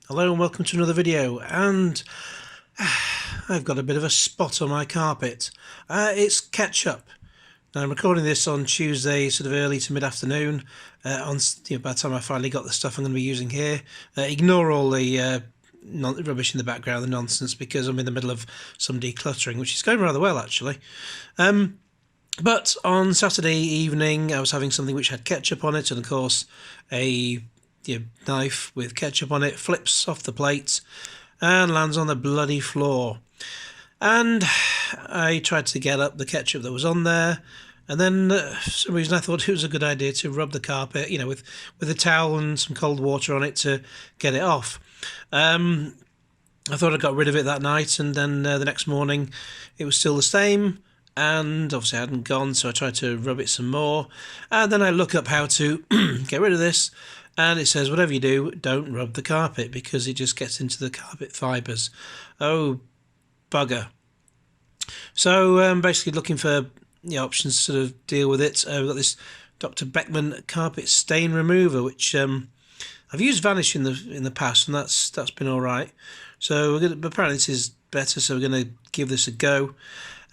Hello and welcome to another video, and I've got a bit of a spot on my carpet. It's ketchup. Now I'm recording this on Tuesday, sort of early to mid-afternoon, by the time I finally got the stuff I'm going to be using here. Ignore all the rubbish in the background, the nonsense, because I'm in the middle of some decluttering, which is going rather well actually. But on Saturday evening I was having something which had ketchup on it, and of course a knife with ketchup on it flips off the plate and lands on the bloody floor. And I tried to get up the ketchup that was on there, and then for some reason I thought it was a good idea to rub the carpet, with a towel and some cold water on it to get it off. I thought I got rid of it that night, and then the next morning it was still the same, and obviously I hadn't gone, so I tried to rub it some more, and then I look up how to get rid of this, and it says whatever you do, don't rub the carpet because it just gets into the carpet fibres. Oh, bugger. So basically looking for options to sort of deal with it. We've got this Dr. Beckman carpet stain remover, which I've used Vanish in the past, and that's been all right. So apparently this is better, so we're going to give this a go.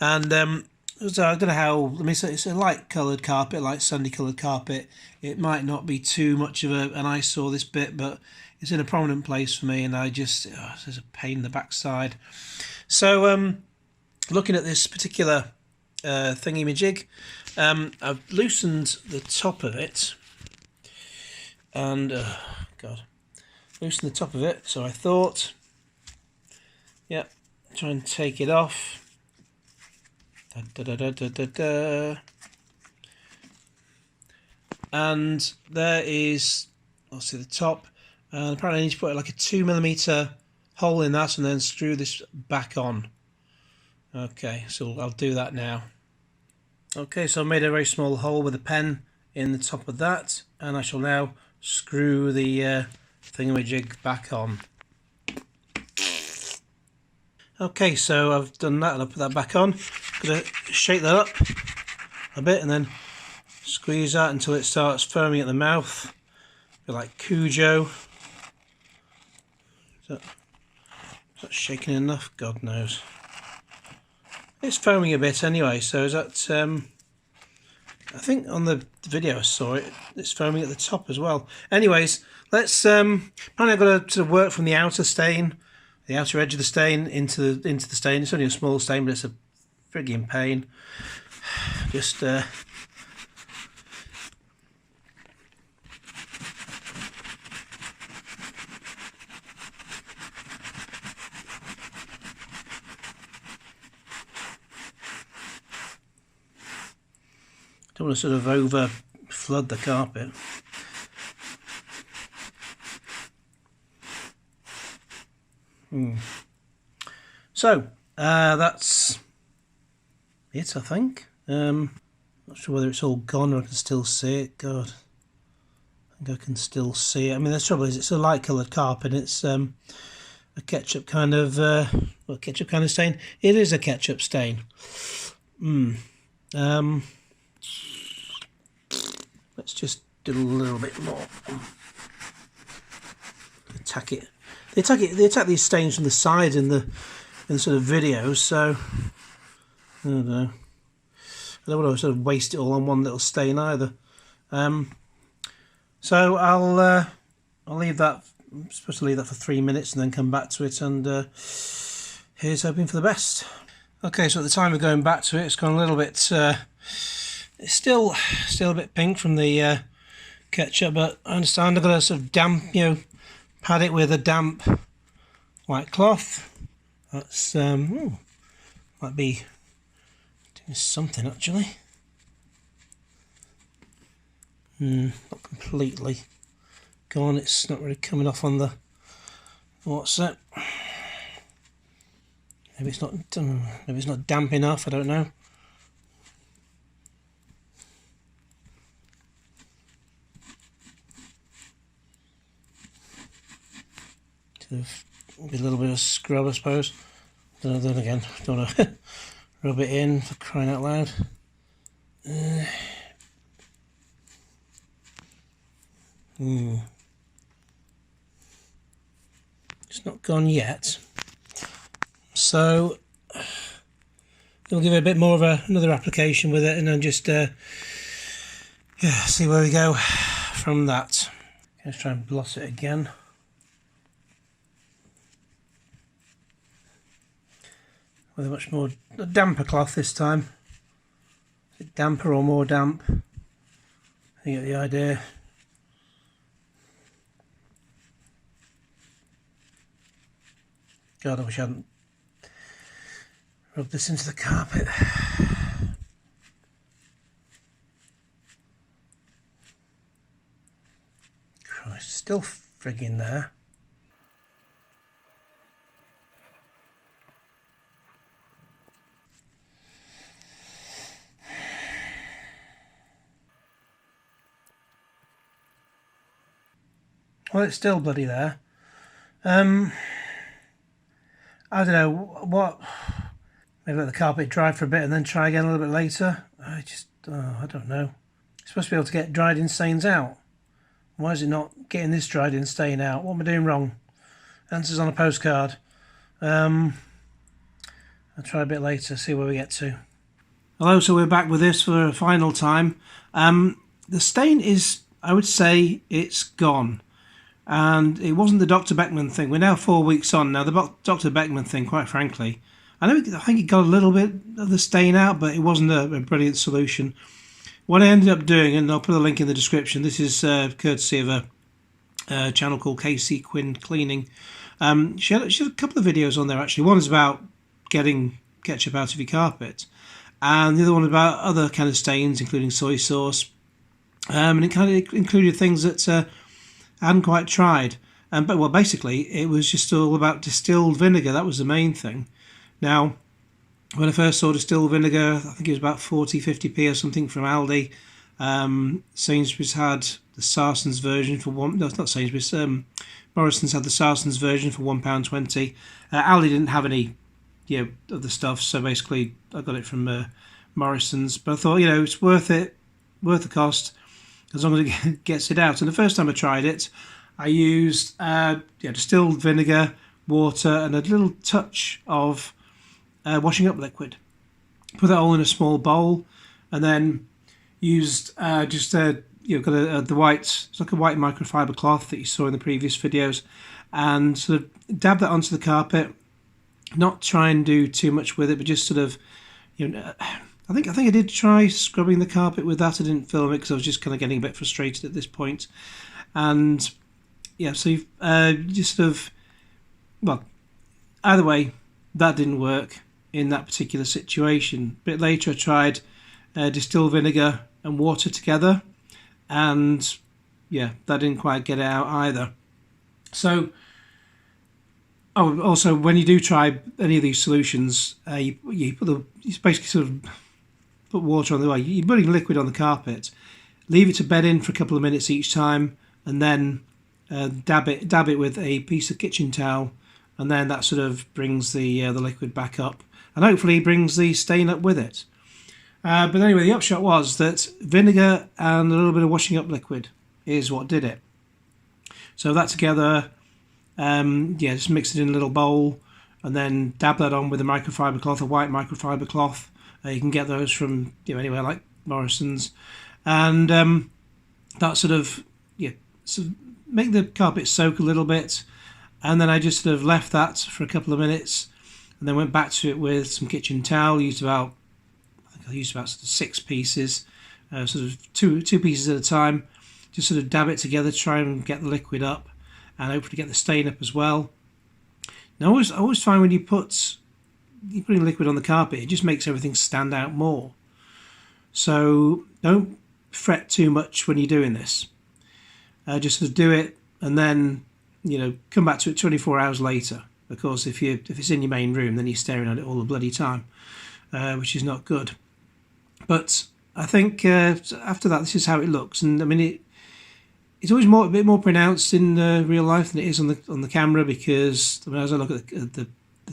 And so I don't know how. It's a light coloured carpet, light sandy coloured carpet. It might not be too much of an eyesore, this bit, but it's in a prominent place for me, and there's a pain in the backside. So looking at this particular thingy-majig, I've loosened the top of it, and loosened the top of it. So I thought, try and take it off. And there is obviously the top, and apparently I need to put like a 2mm hole in that and then screw this back on. Okay, so I'll do that now. Okay, so I made a very small hole with a pen in the top of that, and I shall now screw the thingamajig back on. Okay, so I've done that, and I'll put that back on. I'm going to shake that up a bit and then squeeze that until it starts foaming at the mouth, a bit like Cujo. Is that shaking enough? God knows. It's foaming a bit anyway, so is that... I think on the video I saw it's foaming at the top as well. Anyways, let's... apparently I've got to sort of work from the outer stain, the outer edge of the stain into the stain. It's only a small stain, but it's a frigging pain. Just don't want to sort of over flood the carpet. So that's it, I think. Not sure whether it's all gone or I can still see it. God, I think I can still see it. I mean, the trouble is it's a light coloured carpet. It's a ketchup kind of ketchup kind of stain. It is a ketchup stain. Let's just do a little bit more. Attack it. They attack these stains from the side in sort of videos, so I don't know. I don't want to sort of waste it all on one little stain either. So I'll leave that. I'm supposed to leave that for 3 minutes and then come back to it, and here's hoping for the best. Okay, so at the time of going back to it, it's gone a little bit. It's still a bit pink from the ketchup, but I understand I've got to sort of damp, pad it with a damp white cloth. That's might be doing something actually. Not completely gone. It's not really coming off on the what's it. Maybe it's not damp enough. I don't know. Maybe a little bit of scrub, I suppose. Then again, don't want to rub it in for crying out loud. It's not gone yet. So we'll give it a bit more of another application with it, and then just see where we go from that. Let's try and blot it again. With a much more damper cloth this time. Is it damper or more damp? You get the idea. God, I wish I hadn't rubbed this into the carpet. Christ, still frigging there. Well, it's still bloody there. I don't know what. Maybe let the carpet dry for a bit and then try again a little bit later. I don't know. It's supposed to be able to get dried-in stains out. Why is it not getting this dried-in stain out? What am I doing wrong? Answers on a postcard. I'll try a bit later, see where we get to. Hello, so we're back with this for a final time. The stain is, I would say, it's gone. And it wasn't the Dr. Beckman thing. We're now 4 weeks on. Now, the Dr. Beckman thing, quite frankly, I think it got a little bit of the stain out, but it wasn't a brilliant solution. What I ended up doing, and I'll put a link in the description, this is courtesy of a channel called Casey Quinn Cleaning. She had a couple of videos on there, actually. One is about getting ketchup out of your carpet, and the other one about other kind of stains, including soy sauce. And it kind of included things that I hadn't quite tried. But basically, it was just all about distilled vinegar. That was the main thing. Now, when I first saw distilled vinegar, I think it was about 40, 50p or something from Aldi. Sainsbury's had the Sarson's version for not Sainsbury's. Morrison's had the Sarson's version for £1.20. Aldi didn't have any, of the stuff, so basically I got it from Morrison's. But I thought, it's worth it, worth the cost, as long as it gets it out. And the first time I tried it, I used distilled vinegar, water, and a little touch of washing up liquid. Put that all in a small bowl, and then used got the white, it's like a white microfiber cloth that you saw in the previous videos, and sort of dab that onto the carpet. Not try and do too much with it, but just sort of, I think I did try scrubbing the carpet with that. I didn't film it because I was just kind of getting a bit frustrated at this point. And so you've just sort of, either way, that didn't work in that particular situation. A bit later I tried distilled vinegar and water together, and that didn't quite get it out either. So also when you do try any of these solutions, you basically sort of put water on the way. You're putting liquid on the carpet, leave it to bed in for a couple of minutes each time, and then dab it with a piece of kitchen towel, and then that sort of brings the liquid back up, and hopefully brings the stain up with it. But anyway, the upshot was that vinegar and a little bit of washing up liquid is what did it. So that together, just mix it in a little bowl, and then dab that on with a microfiber cloth, a white microfiber cloth. You can get those from anywhere like Morrison's, and that sort of make the carpet soak a little bit, and then I just sort of left that for a couple of minutes, and then went back to it with some kitchen towel. Used about sort of 6 pieces, sort of two pieces at a time. Just sort of dab it together, try and get the liquid up, and hopefully get the stain up as well. Now, I always find when you're putting liquid on the carpet, it just makes everything stand out more. So don't fret too much when you're doing this. Just sort of do it, and then come back to it 24 hours later. Of course, if it's in your main room, then you're staring at it all the bloody time, which is not good. But I think after that, this is how it looks, and I mean it's always a bit more pronounced in real life than it is on the camera, because as I look at the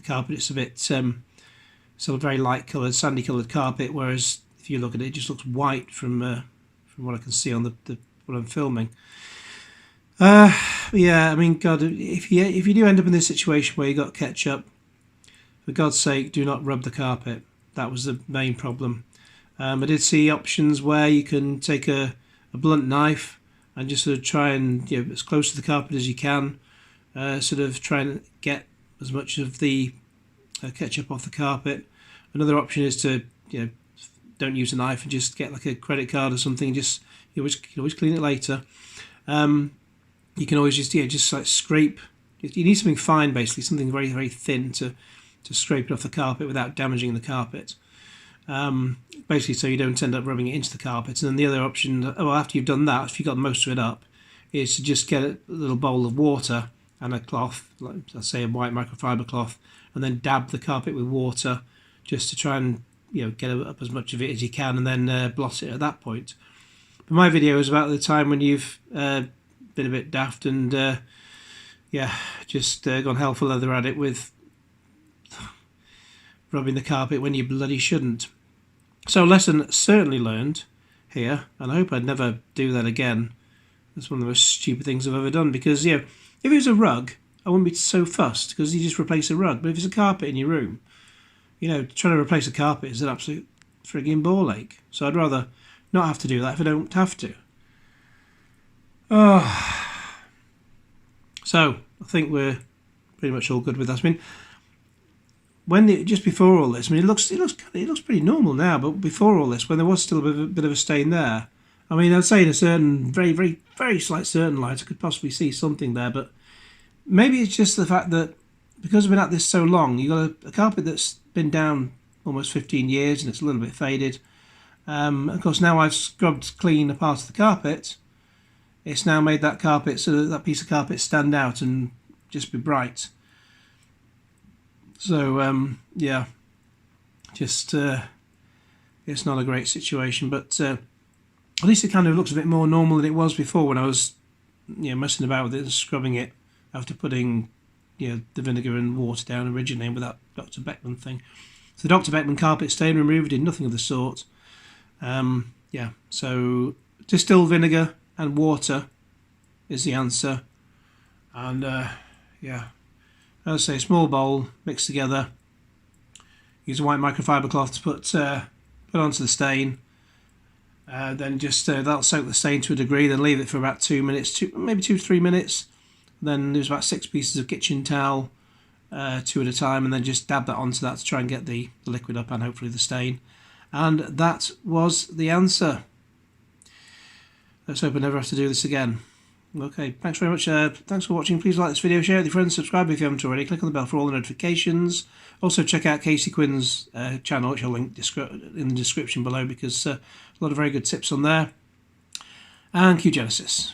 carpet, it's a bit sort of very light coloured, sandy coloured carpet, whereas if you look at it, it just looks white from what I can see on what I'm filming. Yeah, I mean, God, if you do end up in this situation where you got ketchup, for God's sake, do not rub the carpet. That was the main problem. I did see options where you can take a blunt knife and just sort of try and, as close to the carpet as you can, sort of try and get as much of the ketchup off the carpet. Another option is to, don't use a knife and just get like a credit card or something. Just you can always clean it later. You can always just like scrape. You need something fine, basically, something very, very thin to scrape it off the carpet without damaging the carpet. Basically, so you don't end up rubbing it into the carpet. And then the other option, well, after you've done that, if you've got most of it up, is to just get a little bowl of water and a cloth, like let's say a white microfiber cloth, and then dab the carpet with water just to try and get up as much of it as you can, and then blot it at that point. But my video is about the time when you've been a bit daft and just gone hell for leather at it with rubbing the carpet when you bloody shouldn't. So lesson certainly learned here, and I hope I'd never do that again. That's one of the most stupid things I've ever done, because if it was a rug, I wouldn't be so fussed, because you just replace a rug. But if it's a carpet in your room, trying to replace a carpet is an absolute frigging ball ache. So I'd rather not have to do that if I don't have to. So I think we're pretty much all good with that. I mean, just before all this, I mean, it looks pretty normal now. But before all this, when there was still a bit of a stain there, I mean, I'd say in a certain very, very, very slight certain light, I could possibly see something there. But maybe it's just the fact that because I've been at this so long, you've got a carpet that's been down almost 15 years and it's a little bit faded. Of course, now I've scrubbed clean a part of the carpet. It's now made that carpet, so that piece of carpet, stand out and just be bright. So just it's not a great situation, but at least it kind of looks a bit more normal than it was before when I was messing about with it and scrubbing it after putting the vinegar and water down originally with that Dr. Beckman thing. So the Dr. Beckman carpet stain remover did nothing of the sort. So distilled vinegar and water is the answer. And as I say, small bowl mixed together. Use a white microfiber cloth to put onto the stain. Then just that'll soak the stain to a degree. Then leave it for about 2 minutes, maybe 2 to 3 minutes. Then there's about 6 pieces of kitchen towel, 2 at a time, and then just dab that onto that to try and get the liquid up and hopefully the stain. And that was the answer. Let's hope I never have to do this again. Okay, thanks very much. Thanks for watching. Please like this video, share it with your friends, subscribe if you haven't already. Click on the bell for all the notifications. Also check out Casey Quinn's channel, which I'll link in the description below, because a lot of very good tips on there. And Q Genesis.